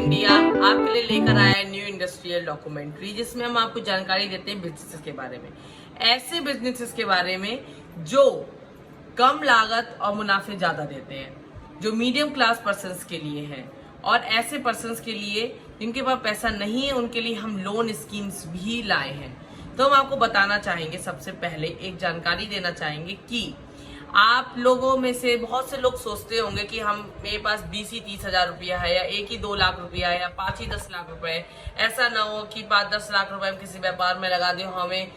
India आपके लिए लेकर आया है न्यू इंडस्ट्रियल डॉक्यूमेंट्री, जिसमें हम आपको जानकारी देते हैं बिजनेसेस के बारे में। ऐसे बिजनेसेस के बारे में जो कम लागत और मुनाफे ज्यादा देते हैं, जो मीडियम क्लास पर्सन्स के लिए हैं, और ऐसे पर्सन्स के लिए जिनके पास पैसा नहीं है उनके लिए हम लोन स्कीम्स भी लाए हैं। तो हम आपको बताना चाहेंगे, सबसे पहले एक जानकारी देना चाहेंगे कि आप लोगों में से बहुत से लोग सोचते होंगे कि हम मेरे पास 20-30 हजार रुपया है, या 1-2 लाख रुपया है, या 5-10 लाख रुपए है। ऐसा ना हो कि 5-10 लाख रुपए हम किसी व्यापार में लगा दें, हमें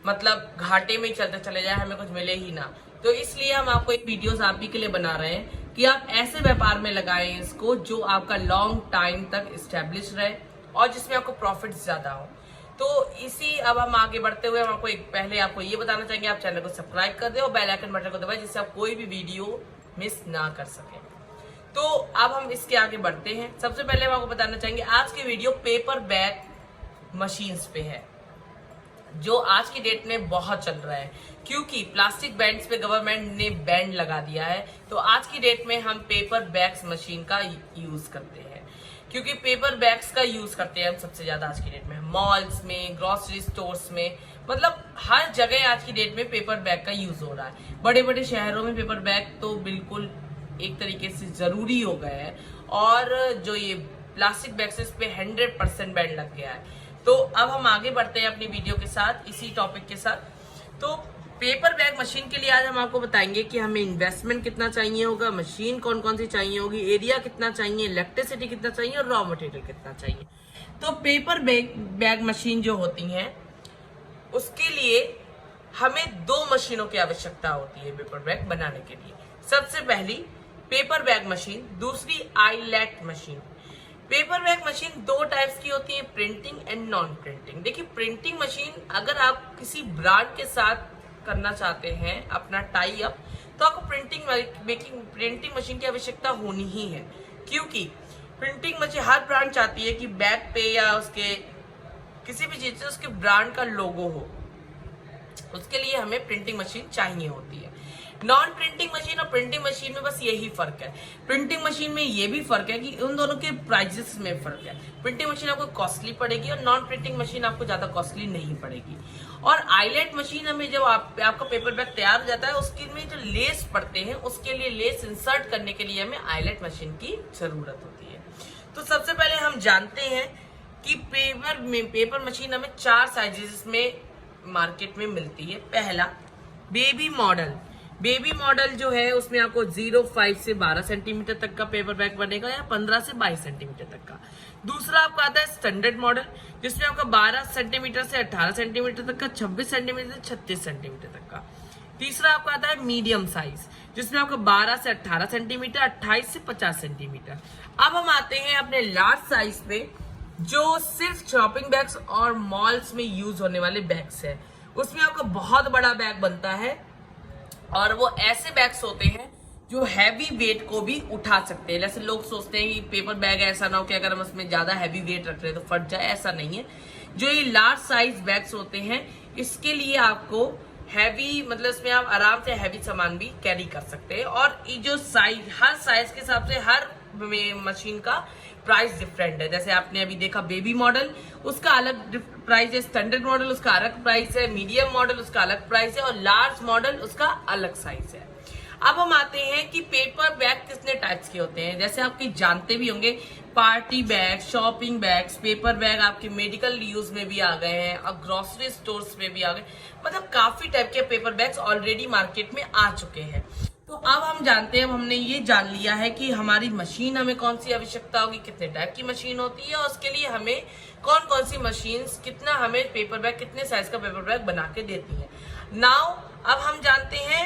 मतलब घाटे में ही चलते चले जाए, हमें कुछ मिले ही ना। तो इसलिए हम आपको एक वीडियोस आप ही के लिए बना रहे हैं कि आप ऐसे व्यापार में लगाएं इसको जो आपका लॉन्ग टाइम तक स्टेब्लिश रहे और जिसमें आपको प्रॉफिट ज्यादा हो। तो इसी अब हम आगे बढ़ते हुए हम आपको पहले आपको ये बताना चाहेंगे, आप चैनल को सब्सक्राइब कर दे और बेल आइकन बटन को दबाएं, जिससे आप कोई भी वीडियो मिस ना कर सके। तो अब हम इसके आगे बढ़ते हैं। सबसे पहले हम आपको बताना चाहेंगे, आज की वीडियो पेपर बैग मशीन्स पे है, जो आज की डेट में बहुत चल रहा है, क्योंकि प्लास्टिक बैंड्स पे गवर्नमेंट ने बैंड लगा दिया है। तो आज की डेट में हम पेपर बैग्स मशीन का यूज करते हैं, क्योंकि पेपर बैग्स का यूज करते हैं हम सबसे ज्यादा आज की डेट में, मॉल्स में, ग्रोसरी स्टोर्स में, मतलब हर जगह आज की डेट में पेपर बैग का यूज हो रहा है। बड़े बड़े शहरों में पेपर बैग तो बिल्कुल एक तरीके से जरूरी हो गया है, और जो ये प्लास्टिक बैग्स इस पे 100% बैंड लग गया है। तो अब हम आगे बढ़ते हैं अपनी वीडियो के साथ, इसी टॉपिक के साथ। तो पेपर बैग मशीन के लिए आज हम आपको बताएंगे कि हमें इन्वेस्टमेंट कितना चाहिए होगा, मशीन कौन कौन सी चाहिए होगी, एरिया कितना चाहिए, इलेक्ट्रिसिटी कितना चाहिए और रॉ मटेरियल कितना चाहिए। तो पेपर बैग मशीन जो होती हैं, उसके लिए हमें 2 मशीनों की आवश्यकता होती है पेपर बैग बनाने के लिए। सबसे पहली पेपर बैग मशीन, दूसरी eyelet machine. Paper bag machine 2 types की होती है, प्रिंटिंग एंड नॉन प्रिंटिंग। देखिए, प्रिंटिंग मशीन अगर आप किसी ब्रांड के साथ करना चाहते हैं अपना टाई अप, तो आपको प्रिंटिंग मशीन की आवश्यकता होनी ही है, क्योंकि प्रिंटिंग मशीन हर ब्रांड चाहती है कि बैग पे या उसके किसी भी चीज से उसके ब्रांड का लोगो हो। उसके लिए हमें प्रिंटिंग मशीन चाहिए होती है। नॉन प्रिंटिंग मशीन और प्रिंटिंग मशीन में बस यही फर्क है। प्रिंटिंग मशीन में ये भी फर्क है कि उन दोनों के प्राइसेस में फर्क है। प्रिंटिंग मशीन आपको कॉस्टली पड़ेगी और नॉन प्रिंटिंग मशीन आपको ज्यादा कॉस्टली नहीं पड़ेगी। और आईलेट मशीन हमें जब आपका पेपर बैग तैयार हो जाता है, उसके में जो लेस पड़ते हैं, उसके लिए लेस इंसर्ट करने के लिए हमें आईलेट मशीन की जरूरत होती है। तो सबसे पहले हम जानते हैं कि पेपर मशीन हमें 4 साइजेस में मार्केट में मिलती है। पहला बेबी मॉडल। बेबी मॉडल जो है उसमें आपको 0.5 से 12 सेंटीमीटर तक का पेपर बैग बनेगा, या 15 से 22 सेंटीमीटर तक का। दूसरा आपका आता है स्टैंडर्ड मॉडल, जिसमें आपका 12 सेंटीमीटर से 18 सेंटीमीटर तक का, 26 सेंटीमीटर से 36 सेंटीमीटर तक का। तीसरा आपका आता है मीडियम साइज, जिसमें आपका 12 से 18 सेंटीमीटर, 28 से 50 सेंटीमीटर। अब हम आते हैं अपने लार्ज साइज पे, जो सिर्फ शॉपिंग बैग्स और मॉल्स में यूज होने वाले बैग्स है। उसमें आपका बहुत बड़ा बैग बनता है, और वो ऐसे बैग्स होते हैं जो हैवी वेट को भी उठा सकते हैं। जैसे लोग सोचते हैं कि पेपर बैग ऐसा ना हो कि अगर हम उसमें ज्यादा हैवी वेट रख रहे हैं तो फट जाए, ऐसा नहीं है। जो ये लार्ज साइज बैग्स होते हैं, इसके लिए आपको हैवी, मतलब इसमें आप आराम से हैवी सामान भी कैरी कर सकते हैं। और ये जो साइज, हर साइज के हिसाब से हर मशीन का प्राइस डिफरेंट है। जैसे आपने अभी देखा बेबी मॉडल, उसका अलग प्राइस है, स्टैंडर्ड मॉडल उसका अलग प्राइस है, मीडियम मॉडल उसका अलग प्राइस है, और लार्ज मॉडल उसका अलग साइज है। अब हम आते हैं कि पेपर बैग कितने टाइप्स के होते हैं। जैसे आप जानते भी होंगे, party bag, shopping bags, paper bag आपके मेडिकल यूज में भी आ गए हैं और ग्रोसरी स्टोर्स में भी आ गए। मतलब काफी टाइप के पेपर बैग्स ऑलरेडी मार्केट में आ चुके हैं। तो अब हम जानते हैं, हमने ये जान लिया है कि हमारी मशीन हमें कौन सी आवश्यकता होगी, कितने टाइप की मशीन होती है, और उसके लिए हमें कौन कौन सी मशीन्स कितना हमें पेपर बैग, कितने साइज का पेपर बैग बना के देती है। नाउ अब हम जानते हैं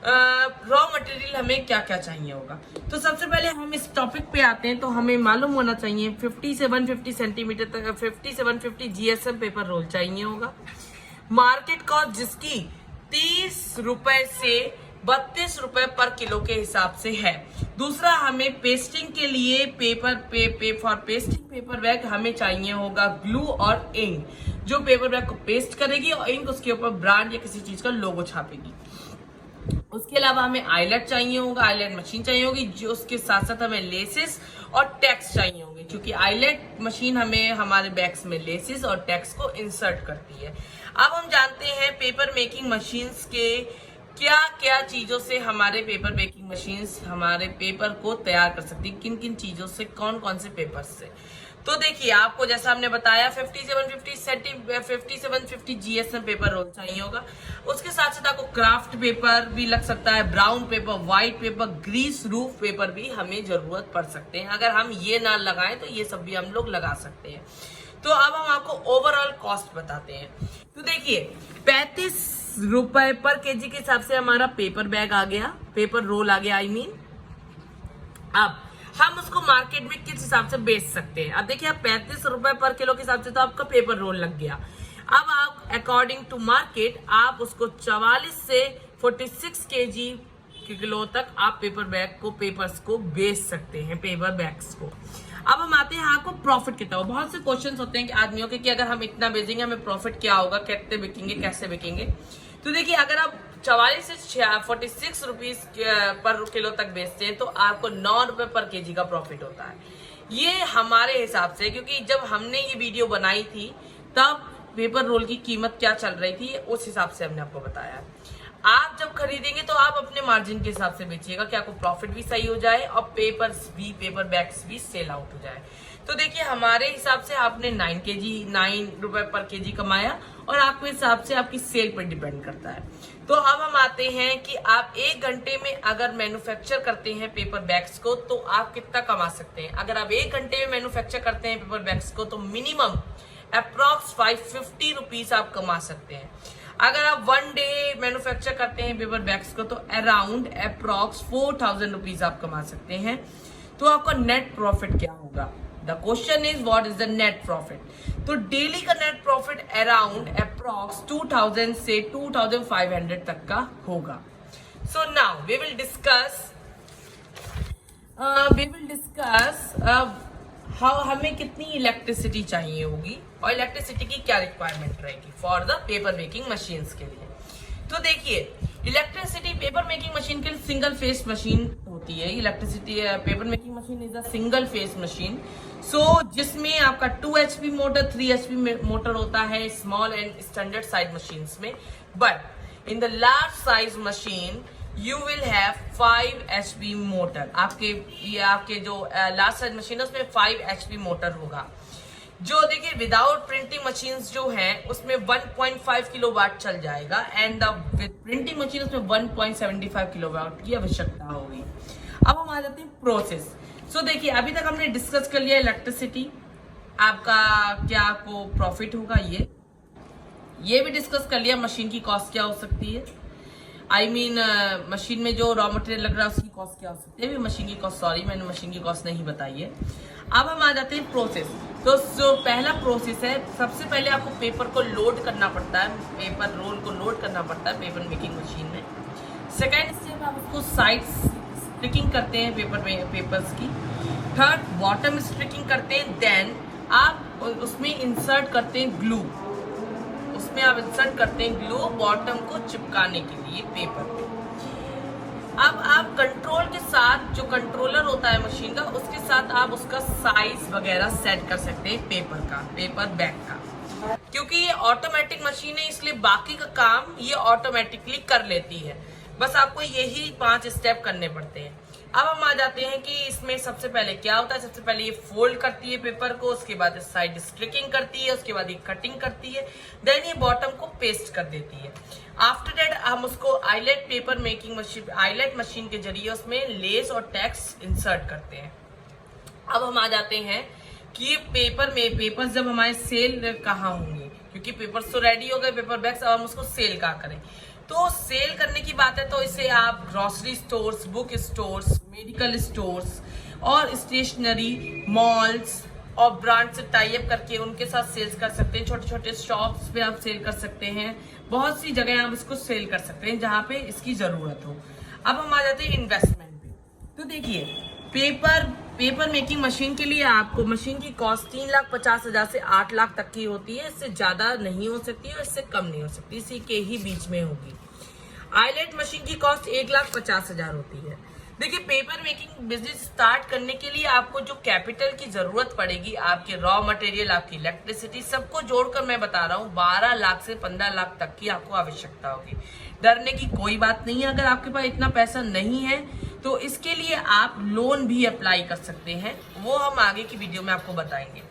रॉ मटेरियल हमें क्या क्या चाहिए होगा। तो सबसे पहले हम इस टॉपिक पे आते हैं। तो हमें मालूम होना चाहिए 50 से 150 सेंटीमीटर तक, 50 से 150 GSM पेपर रोल चाहिए होगा। मार्केट कॉस्ट जिसकी 30 रुपए से 32 रुपए पर किलो के हिसाब से है। दूसरा, हमें पेस्टिंग के लिए फॉर पेस्टिंग पेपर बैग हमें चाहिए होगा ग्लू और इंक, जो पेपर बैग को पेस्ट करेगी, और इंक उसके ऊपर ब्रांड या किसी चीज का लोगो छापेगी। उसके अलावा हमें आईलेट चाहिए होगा, आईलेट मशीन चाहिए होगी, जो उसके साथ साथ हमें लेसेस और टैक्स चाहिए होंगे, क्योंकि आईलेट मशीन हमें हमारे बैग्स में लेसेस और टैक्स को इंसर्ट करती है। अब हम जानते हैं पेपर मेकिंग मशीन्स के क्या क्या चीजों से हमारे पेपर मेकिंग मशीन्स हमारे पेपर को तैयार कर सकती है, किन किन चीजों से, कौन कौन से पेपर से। तो देखिए, आपको जैसा हमने बताया 5750 जीएसएम पेपर रोल चाहिए होगा। उसके साथ साथ आपको क्राफ्ट पेपर भी लग सकता है, brown paper, white paper, grease roof paper भी हमें जरूरत पड़ सकते हैं। अगर हम ये ना लगाएं तो ये सब भी हम लोग लगा सकते हैं। तो अब हम आपको ओवरऑल कॉस्ट बताते हैं। तो देखिए, 35 रुपए पर केजी के हिसाब से हमारा पेपर बैग आ गया, पेपर रोल आ गया अब हम उसको मार्केट में किस हिसाब से बेच सकते हैं। अब देखिए, आप 35 रुपए पर किलो के हिसाब से तो आपका पेपर रोल लग गया। अब आप अकॉर्डिंग टू मार्केट आप उसको 44 से 46 केजी किलो तक आप पेपर बैग को, पेपर्स को बेच सकते हैं, पेपर बैग्स को। अब हम आते हैं आपको प्रॉफिट कितना हो। बहुत से क्वेश्चंस होते हैं कि आदमियों के कि अगर हम इतना बेचेंगे हमें प्रॉफिट क्या होगा, कितने बिकेंगे, कैसे बिकेंगे। तो देखिए, अगर आप 44 से 46 रुपीज पर किलो तक बेचते हैं तो आपको 9 रुपए पर केजी का प्रॉफिट होता है। ये हमारे हिसाब से, क्योंकि जब हमने ये वीडियो बनाई थी तब पेपर रोल की कीमत क्या चल रही थी उस हिसाब से हमने आपको बताया। आप जब खरीदेंगे तो आप अपने मार्जिन के हिसाब से बेचिएगा कि आपको प्रॉफिट भी सही हो जाए और पेपर बैग्स भी सेल आउट हो जाए। तो देखिए, हमारे हिसाब से आपने 9 रुपए पर केजी कमाया और आपके हिसाब से आपकी सेल पर डिपेंड करता है। तो अब हम आते हैं कि आप 1 घंटे में अगर मैन्युफैक्चर करते हैं पेपर बैग्स को तो आप कितना कमा सकते हैं। अगर आप 1 घंटे में मैन्युफैक्चर करते हैं पेपर बैग्स को तो मिनिमम अप्रॉक्स 550 रुपीज आप कमा सकते हैं। अगर आप 1 डे मैन्युफैक्चर करते हैं पेपर बैग्स को तो अराउंड अप्रॉक्स 4000 रुपीज आप कमा सकते हैं। तो आपका नेट प्रॉफिट क्या होगा? The question is what is the net profit. तो डेली का नेट प्रॉफिट अराउंड अप्रॉक्स 2000 से 2500 तक का होगा। So now we will discuss how हमें कितनी इलेक्ट्रिसिटी चाहिए होगी और इलेक्ट्रिसिटी की क्या रिक्वायरमेंट रहेगी for the paper making machines के लिए। तो देखिए, इलेक्ट्रिसिटी पेपर मेकिंग मशीन के लिए सिंगल फेस मशीन होती है। Electricity paper making machine is a single phase machine, जिसमें आपका 2 HP मोटर, 3 HP मोटर होता है small and standard size machines में। But in the large size machine you will have 5 HP motor. आपके जो large size machine है उसमें 5 HP motor होगा। जो देखिए, विदाउट प्रिंटिंग मशीन्स जो हैं उसमें 1.5 किलोवाट चल जाएगा एंड विद प्रिंटिंग मशीन उसमें 1.75 किलोवाट की आवश्यकता होगी। अब हम आ जाते हैं प्रोसेस। देखिए, अभी तक हमने डिस्कस कर लिया इलेक्ट्रिसिटी, आपका क्या आपको प्रॉफिट होगा, ये भी डिस्कस कर लिया। मशीन की कॉस्ट क्या हो सकती है, मशीन में जो रॉ मटेरियल लग रहा है उसकी कॉस्ट क्या हो सकती है। मशीन की कॉस्ट, मैंने मशीन की कॉस्ट नहीं बताई है। अब हम आ जाते हैं प्रोसेस। तो जो पहला प्रोसेस है, सबसे पहले आपको पेपर को लोड करना पड़ता है, पेपर रोल को लोड करना पड़ता है पेपर मेकिंग मशीन में। सेकेंड स्टेप, आप उसको साइड्स स्ट्रिकिंग करते हैं पेपर्स की। थर्ड, बॉटम स्ट्रिकिंग करते हैं। देन आप उसमें इंसर्ट करते हैं ग्लू, बॉटम को चिपकाने के लिए पेपर पे। अब आप कंट्रोल के साथ, जो कंट्रोलर होता है मशीन का, उसके साथ आप उसका साइज वगैरह सेट कर सकते हैं पेपर बैग का। क्योंकि ये ऑटोमेटिक मशीन है इसलिए बाकी का काम ये ऑटोमेटिकली कर लेती है, बस आपको यही 5 स्टेप करने पड़ते हैं। अब हम आ जाते हैं कि इसमें सबसे पहले क्या होता है। सबसे पहले ये फोल्ड करती है पेपर को, उसके बाद साइड स्ट्रिकिंग करती है, उसके बाद ये कटिंग करती है, देन ये बॉटम को पेस्ट कर देती है। आफ्टर दैट हम उसको आईलेट मशीन के जरिए उसमें लेस और टैक्स इंसर्ट करते हैं। अब हम आ जाते हैं कि पेपर जब हमारे सेल कहाँ होंगे, क्योंकि पेपर्स तो रेडी हो गए पेपर बैग्स, अब हम उसको सेल कहाँ करें। तो सेल करने की बात है तो इसे आप grocery stores, book stores, medical stores और स्टेशनरी, मॉल्स और ब्रांड से टाई अप करके उनके साथ सेल्स कर सकते हैं। छोटे छोटे शॉप्स पे आप सेल कर सकते हैं, बहुत सी जगह आप इसको सेल कर सकते हैं जहां पे इसकी जरूरत हो। अब हम आ जाते हैं इन्वेस्टमेंट पे। तो देखिए, पेपर मेकिंग मशीन के लिए आपको मशीन की कॉस्ट 3,50,000 से 8 लाख तक की होती है। इससे ज्यादा नहीं हो सकती और इससे कम नहीं हो सकती, इसी के ही बीच में होगी। आईलेट मशीन की कॉस्ट 1,50,000 होती है। देखिए, पेपर मेकिंग बिजनेस स्टार्ट करने के लिए आपको जो कैपिटल की जरूरत पड़ेगी, आपके रॉ मटेरियल, आपकी इलेक्ट्रिसिटी, सबको जोड़कर मैं बता रहा हूँ 12 लाख से 15 लाख तक की आपको आवश्यकता होगी। डरने की कोई बात नहीं है। अगर आपके पास इतना पैसा नहीं है तो इसके लिए आप लोन भी अप्लाई कर सकते हैं, वो हम आगे की वीडियो में आपको बताएंगे।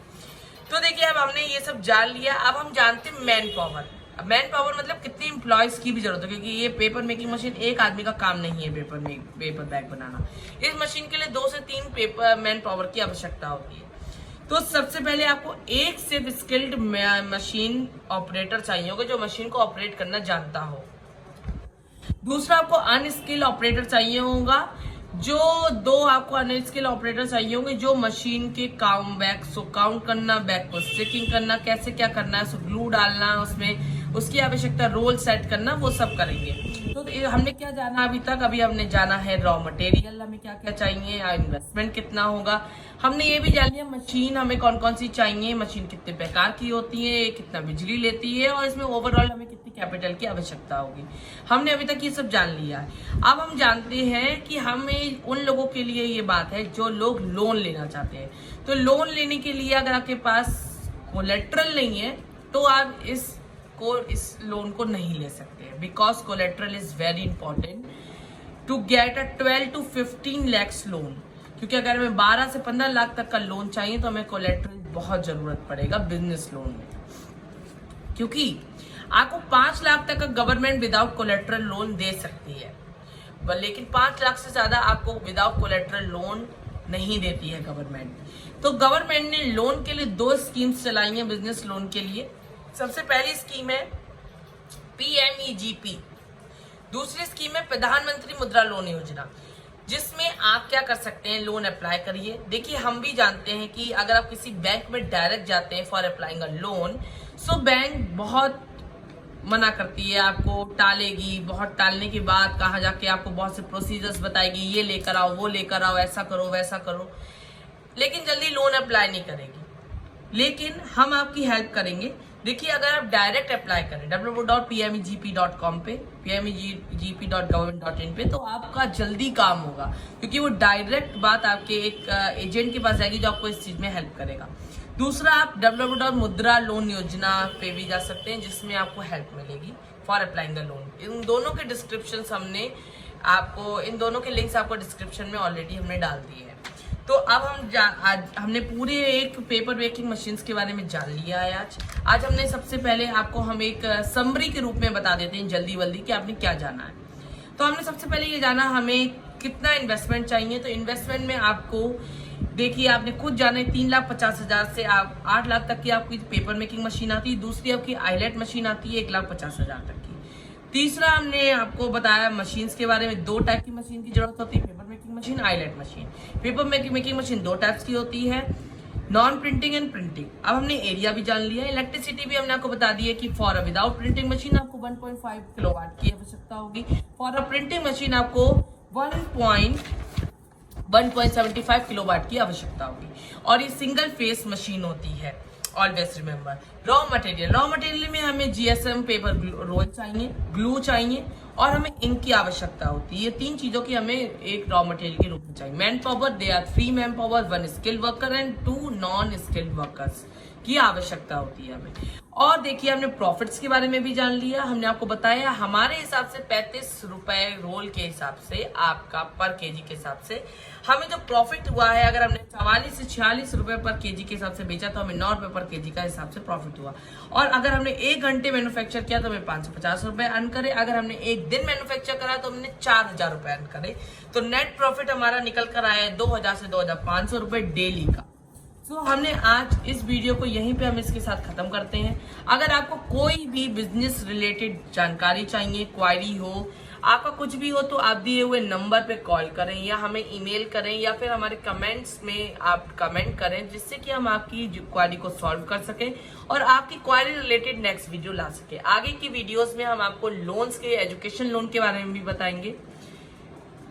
तो देखिए, अब हमने ये सब जान लिया। अब हम जानते हैं मैन पावर। अब मैन पावर मतलब कितने एम्प्लॉयज की भी जरूरत है, क्योंकि ये पेपर मेकिंग मशीन एक आदमी का काम नहीं है पेपर बैग बनाना। इस मशीन के लिए 2 से 3 पेपर मैन पावर की आवश्यकता होती है। तो सबसे पहले आपको एक सिर्फ स्किल्ड मशीन ऑपरेटर चाहिए होगा जो मशीन को ऑपरेट करना जानता हो। दूसरा, आपको अनस्किल्ड ऑपरेटर चाहिए होगा। जो 2 आपको अनस्किल्ड ऑपरेटर चाहिए होंगे जो मशीन के काउंट करना, बैग को स्टिकिंग करना, कैसे क्या करना है, ग्लू डालना उसमें, उसकी आवश्यकता, रोल सेट करना, वो सब करेंगे। तो हमने क्या जाना अभी तक? अभी हमने जाना है रॉ मटेरियल, हमें क्या क्या चाहिए, इन्वेस्टमेंट कितना होगा। हमने ये भी जान लिया मशीन हमें कौन कौन सी चाहिए, मशीन कितने प्रकार की होती है, कितना बिजली लेती है, और इसमें ओवरऑल हमें कितनी कैपिटल की आवश्यकता होगी। हमने अभी तक ये सब जान लिया है। अब हम जानते हैं कि हमें उन लोगों के लिए ये बात है जो लोग लोन लेना चाहते हैं। तो लोन लेने के लिए अगर आपके पास कोलेट्रल नहीं है तो आप इस लोन को नहीं ले सकते, because collateral is very important to get a 12 to 15 lakhs loan. क्योंकि अगर हमें 12 से 15 लाख तक का लोन चाहिए तो हमें कोलेट्रल बहुत जरूरत पड़ेगा बिजनेस लोन में। क्योंकि आपको 5 लाख तक का गवर्नमेंट विदाउट कोलेट्रल लोन दे सकती है, लेकिन 5 लाख से ज्यादा आपको विदाउट कोलेट्रल लोन नहीं देती है गवर्नमेंट। तो गवर्नमेंट ने लोन के लिए 2 स्कीम्स चलाई हैं बिजनेस लोन के लिए। सबसे पहली स्कीम है PMEGP, दूसरी स्कीम है प्रधानमंत्री मुद्रा लोन योजना, जिसमें आप क्या कर सकते हैं, लोन अप्लाई करिए। देखिए, हम भी जानते हैं कि अगर आप किसी बैंक में डायरेक्ट जाते हैं for applying a loan, so bank बहुत मना करती है, आपको टालेगी। बहुत टालने के बाद कहाँ जाके आपको बहुत से प्रोसीजर्स बताएगी, ये लेकर आओ, वो लेकर आओ, ऐसा करो, वैसा करो, लेकिन जल्दी लोन अप्लाई नहीं करेगी। लेकिन हम आपकी हेल्प करेंगे। देखिए, अगर आप डायरेक्ट अप्लाई करें www.pmegp.com पे, pmegp.government.in पे, तो आपका जल्दी काम होगा, क्योंकि वो डायरेक्ट बात आपके एक एजेंट के पास जाएगी जो आपको इस चीज में हेल्प करेगा। दूसरा, आप www.मुद्रा लोन योजना पे भी जा सकते हैं, जिसमें आपको हेल्प मिलेगी फॉर अप्लाइंग द लोन। इन दोनों के डिस्क्रिप्शन हमने आपको, इन दोनों के लिंक्स आपको डिस्क्रिप्शन में ऑलरेडी हमने डाल दिए हैं। तो अब आज हमने पूरे एक पेपर मेकिंग मशीन्स के बारे में जान लिया है। आज हमने सबसे पहले आपको हम एक समरी के रूप में बता देते हैं जल्दी कि आपने क्या जाना है। तो हमने सबसे पहले ये जाना हमें कितना इन्वेस्टमेंट चाहिए। तो इन्वेस्टमेंट में आपको, देखिए, आपने खुद जाना है 3,50,000 से आप 8 लाख तक की आपकी पेपर मेकिंग मशीन आती है। दूसरी आपकी आईलेट मशीन आती है 1,50,000 तक की। तीसरा, हमने आपको बताया मशीन्स के बारे में, 2 टाइप की मशीन की जरूरत होती है, paper making machine, eyelet machine. Paper making machine 2 types की होती है, नॉन प्रिंटिंग एंड प्रिंटिंग। अब हमने एरिया भी जान लिया। इलेक्ट्रिसिटी भी हमने आपको बता दी है कि for a without printing machine आपको 1.5 किलोवाट की आवश्यकता होगी, फॉर अ प्रिंटिंग मशीन आपको 1.75 किलोवाट की आवश्यकता होगी। और ये सिंगल फेस मशीन होती है। ऑलवेज रिमेम्बर, रॉ मटेरियल में हमें GSM पेपर रोल चाहिए, ग्लू चाहिए, और हमें इंक की आवश्यकता होती है। ये 3 चीजों की हमें एक रॉ मटेरियल के रूप में चाहिए। Man power, they are 3 man power, 1 skilled worker and 2 non skilled workers की आवश्यकता होती है हमें। और देखिए, हमने प्रॉफिट्स के बारे में भी जान लिया। हमने आपको बताया हमारे हिसाब से 35 रुपए रोल के हिसाब से, आपका पर केजी के हिसाब से हमें जो प्रॉफिट हुआ है, अगर हमने 44 से 46 रुपए पर केजी के हिसाब से बेचा तो हमें 9 रुपए पर केजी का हिसाब से प्रॉफिट हुआ। और अगर हमने 1 घंटे मैन्युफैक्चर किया तो हमें 550 रुपए अर्न करे। अगर हमने 1 दिन मैन्युफैक्चर करा तो हमने 4,000 रुपए अर्न करे। तो नेट प्रॉफिट हमारा निकल कर आया है 2,000 से 2,500 रुपए डेली का। तो हमने आज इस वीडियो को यहीं पे हम इसके साथ खत्म करते हैं। अगर आपको कोई भी बिजनेस रिलेटेड जानकारी चाहिए, क्वारी हो, आपका कुछ भी हो, तो आप दिए हुए नंबर पे कॉल करें या हमें ईमेल करें या फिर हमारे कमेंट्स में आप कमेंट करें, जिससे कि हम आपकी क्वारी को सॉल्व कर सकें और आपकी क्वारी रिलेटेड नेक्स्ट वीडियो ला सके। आगे की वीडियोस में हम आपको लोन्स के, एजुकेशन लोन के बारे में भी बताएंगे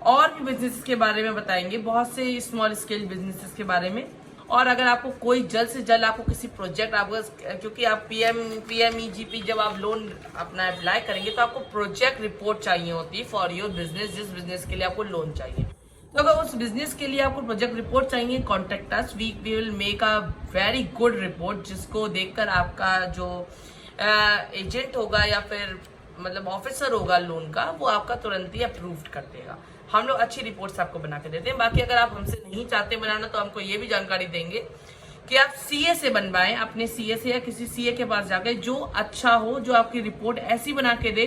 और भी बिजनेस के बारे में बताएंगे, बहुत से स्मॉल स्केल बिजनेसेस के बारे में। और अगर आपको कोई जल्द से जल्द आपको किसी प्रोजेक्ट आपको, क्योंकि आप पीएमईजीपी जब आप लोन अपना अप्लाई करेंगे तो आपको प्रोजेक्ट रिपोर्ट चाहिए होती है फॉर योर बिजनेस, जिस बिजनेस के लिए आपको लोन चाहिए। तो अगर उस बिजनेस के लिए आपको प्रोजेक्ट रिपोर्ट चाहिए, contact us, we will make a very good report, जिसको देखकर आपका जो एजेंट होगा या फिर मतलब ऑफिसर होगा लोन का, वो आपका तुरंत ही अप्रूव्ड कर देगा। हम लोग अच्छी रिपोर्ट्स आपको बना के देते हैं। बाकी अगर आप हमसे नहीं चाहते बनाना तो हमको ये भी जानकारी देंगे कि आप सीए से बनवाएं, अपने सीए से या किसी सीए के पास जाकर, जो अच्छा हो, जो आपकी रिपोर्ट ऐसी बना के दे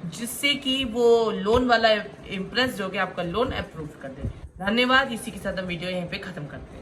जिससे कि वो लोन वाला इम्प्रेस हो के आपका लोन अप्रूव कर दे। धन्यवाद। इसी के साथ हम वीडियो यहीं पे खत्म करते हैं।